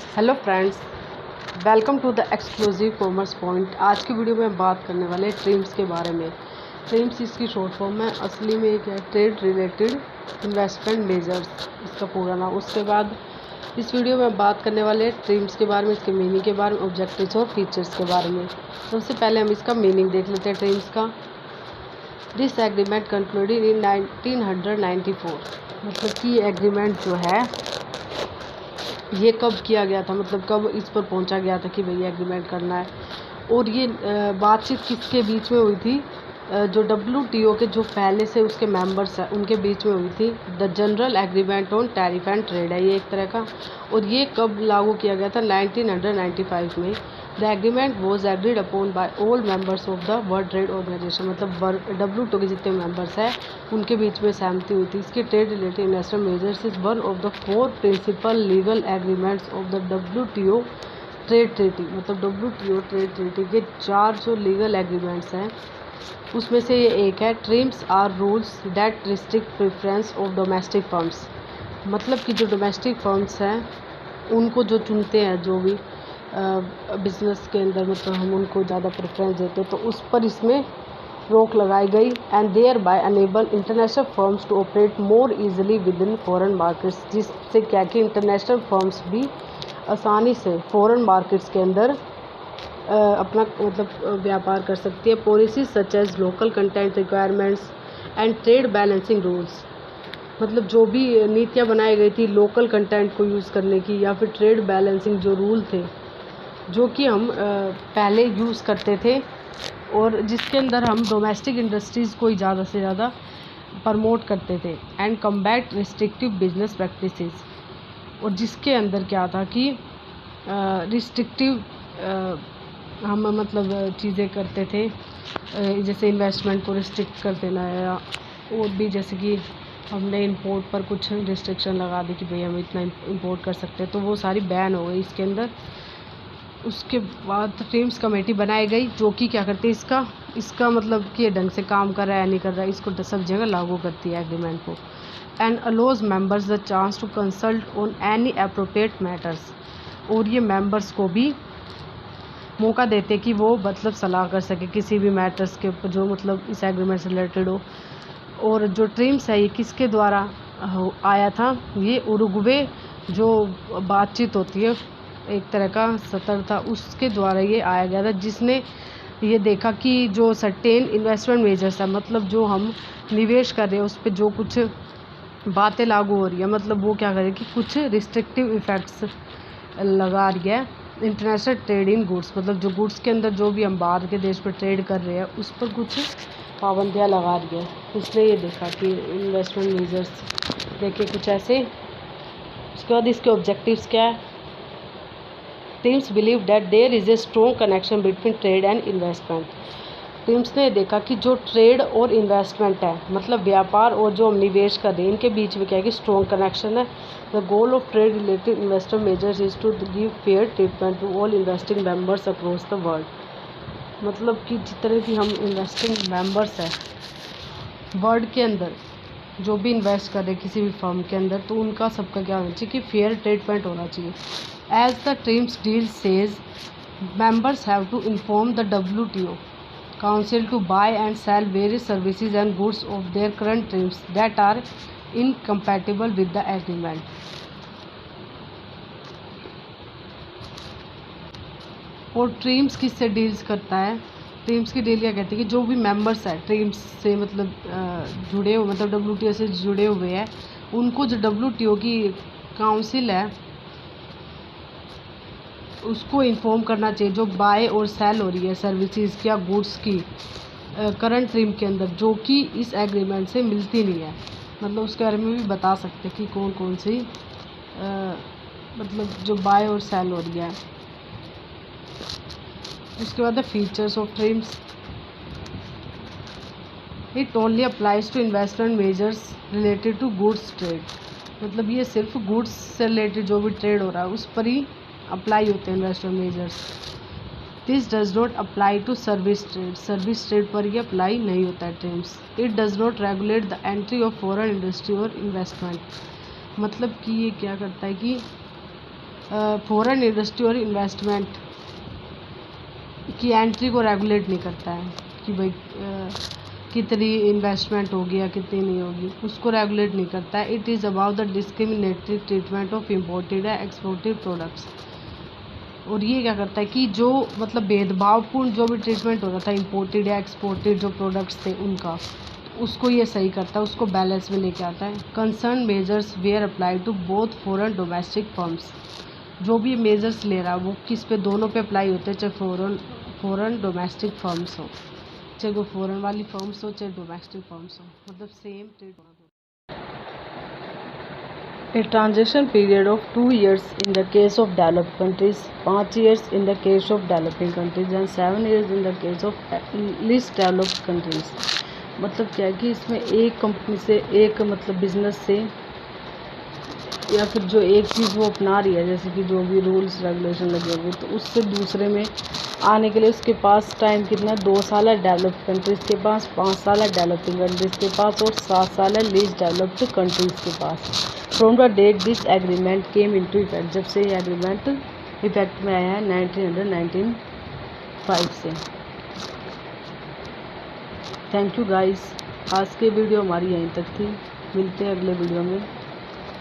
Hello friends, welcome to the exclusive commerce point. आज की video में हम बात करने वाले ट्रिम्स के बारे में। ट्रिम्स इसकी शॉर्ट फॉर्म है, असली में एक है ट्रेड रिलेटेड इन्वेस्टमेंट मेजर्स, इसका पूरा नाम। उसके बाद इस वीडियो में हम बात करने वाले ट्रिम्स के बारे में, इसके मीनिंग के बारे में, ऑब्जेक्टिव्स और फीचर्स के बारे में। सबसे पहले हम इसका मीनिंग देख लेते हैं ट्रिम्स का। दिस एग्रीमेंट कंक्लूडेड इन 1994, मतलब कि एग्रीमेंट जो है ये कब किया गया था, मतलब कब इस पर पहुंचा गया था कि भैया एग्रीमेंट करना है। और ये बातचीत किसके बीच में हुई थी? जो WTO के जो पहले से उसके मेंबर्स हैं उनके बीच में हुई थी। The general agreement on tariff and trade है ये एक तरह का। और ये कब लागू किया गया था? 1995 में। The agreement was agreed upon by all members of the World Trade Organization, मतलब WTO के जितने मेंबर्स हैं उनके बीच में सहमति हुई थी। इसके trade related international measures is one of the 4 principal legal agreements of the WTO trade treaty, मतलब WTO ट्रेड ट्रीटी के 4 जो लीगल एग्रीमेंट्स हैं उसमें से ये एक है। TRIMs are rules that restrict preference of domestic firms, मतलब कि जो डोमेस्टिक फर्म्स हैं उनको जो चुनते हैं, जो भी बिजनेस के अंदर, मतलब हम उनको ज़्यादा प्रेफरेंस देते हैं, तो उस पर इसमें रोक लगाई गई। And thereby enable international firms to operate more easily within foreign markets, जिससे क्या कि इंटरनेशनल फर्म्स भी आसानी से फॉरेन मार्केट्स के अंदर अपना मतलब व्यापार कर सकती है। Policies such as local content requirements and trade balancing rules, मतलब जो भी नीतियाँ बनाई गई थी लोकल कंटेंट को यूज़ करने की, या फिर ट्रेड बैलेंसिंग जो रूल थे जो कि हम पहले यूज़ करते थे, और जिसके अंदर हम डोमेस्टिक इंडस्ट्रीज़ को ही ज़्यादा से ज़्यादा प्रमोट करते थे। And combat restrictive business practices, और जिसके अंदर क्या था कि रिस्ट्रिक्टिव हम मतलब चीज़ें करते थे, जैसे इन्वेस्टमेंट को रिस्ट्रिक्ट कर देना है, और भी जैसे कि हमने इंपोर्ट पर कुछ रिस्ट्रिक्शन लगा दी कि भाई हम इतना इंपोर्ट कर सकते हैं, तो वो सारी बैन हो गई इसके अंदर। उसके बाद ट्रिम्स कमेटी बनाई गई जो कि क्या करती है, इसका मतलब कि ये ढंग से काम कर रहा है या नहीं कर रहा है, इसको सब जगह लागू करती है एग्रीमेंट को। And allows members the chance to consult on any appropriate matters, और ये मेंबर्स को भी मौका देते कि वो मतलब सलाह कर सके किसी भी मैटर्स के ऊपर जो मतलब इस एग्रीमेंट से रिलेटेड हो। और जो ट्रिम्स है ये किसके द्वारा आया था? ये उरुग्वे जो बातचीत होती है एक तरह का सत्र था, उसके द्वारा ये आया गया था, जिसने ये देखा कि जो सर्टेन इन्वेस्टमेंट मेजर्स है, मतलब जो हम निवेश कर रहे हैं उस पर जो कुछ बातें लागू हो रही है, मतलब वो क्या करे कि कुछ रिस्ट्रिक्टिव इफ़ेक्ट्स लगा रही है इंटरनेशनल ट्रेड इन गुड्स, मतलब जो गुड्स के अंदर जो भी हम बाहर के देश पर ट्रेड कर रहे हैं उस पर कुछ पाबंदियाँ लगा रही है। इसने ये देखा कि इन्वेस्टमेंट मेजर्स देखे कुछ ऐसे। उसके बाद इसके ऑब्जेक्टिव्स क्या है? TRIMs believe that there is a strong connection between trade and investment. TRIMs ने देखा कि जो ट्रेड और इन्वेस्टमेंट है, मतलब व्यापार और जो हम निवेश कर रहे हैं, इनके बीच में क्या है कि स्ट्रॉन्ग कनेक्शन है। The goal of trade related investor measures is to give fair treatment to all investing members across the world, मतलब कि जितने भी हम इन्वेस्टिंग मेंबर्स हैं वर्ल्ड के अंदर, जो भी इन्वेस्ट कर रहे हैं किसी भी फर्म के अंदर, तो उनका सबका क्या होना चाहिए कि फेयर ट्रीटमेंट होना चाहिए। As the TRIMs deal says, members have to inform the WTO Council to buy and sell various services and goods of their current trims that are incompatible with the agreement. और TRIMS किससे deals करता है? TRIMS की deal क्या कहती है कि जो भी मेंबर्स है ट्रिम्स से मतलब जुड़े हुए, मतलब WTO से जुड़े हुए हैं, उनको जो WTO की काउंसिल है उसको इन्फॉर्म करना चाहिए जो बाय और सेल हो रही है सर्विसेज या गुड्स की करंट ट्रिम के अंदर, जो कि इस एग्रीमेंट से मिलती नहीं है। मतलब उसके बारे में भी बता सकते कि कौन कौन सी मतलब जो बाय और सेल हो रही है। उसके बाद features of TRIMs, it only applies to investment measures related to goods trade, मतलब ये सिर्फ गुड्स से रिलेटेड जो भी ट्रेड हो रहा है उस पर ही अप्लाई होते हैं investment measures. This does not apply to service trade, service trade पर ये अप्लाई नहीं होता है TRIMs. It does not regulate the entry of foreign industry और इन्वेस्टमेंट, मतलब कि ये क्या करता है कि फॉरेन इंडस्ट्री और इन्वेस्टमेंट की एंट्री को रेगुलेट नहीं करता है कि भाई कितनी इन्वेस्टमेंट होगी या कितनी नहीं होगी, उसको रेगुलेट नहीं करता है। It is about the discriminatory treatment of imported या एक्सपोर्टेड प्रोडक्ट्स। और ये क्या करता है कि जो मतलब भेदभावपूर्ण जो भी ट्रीटमेंट हो रहा था इम्पोर्टेड या एक्सपोर्टेड जो प्रोडक्ट्स थे उनका, उसको ये सही करता है, उसको बैलेंस में लेके आता है। Concern measures were apply to both foreign domestic firms. जो भी मेजर्स ले रहा है वो किस पे, दोनों पे अप्लाई होते हैं, चाहे फॉरेन डोमेस्टिक फर्म्स हो, चाहे वो फॉरेन वाली फर्म्स हो चाहे डोमेस्टिक फर्म्स हो, मतलब सेम ट्रीट होना। A transition period of 2 years in the case of developed countries, 5 years in the case of developing countries and 7 years in the case of least developed countries। मतलब क्या है कि इसमें एक company से, एक मतलब बिजनेस से, या फिर जो एक चीज़ वो अपना रही है, जैसे कि जो भी रूल्स रेगुलेशन लगे हुए, तो उससे दूसरे में आने के लिए उसके पास टाइम कितना है, 2 साल है डेवलप्ड कंट्रीज़ के पास, 5 साल है डेवलपिंग कंट्रीज़ के पास और 7 साल है लीस्ट डेवलप्ड कंट्रीज़ के पास। From the date this agreement came into effect, जब से ये एग्रीमेंट इफेक्ट में आया है 1995 से। थैंक यू गाइस, आज की वीडियो हमारी यहीं तक थी। मिलते हैं अगले वीडियो में।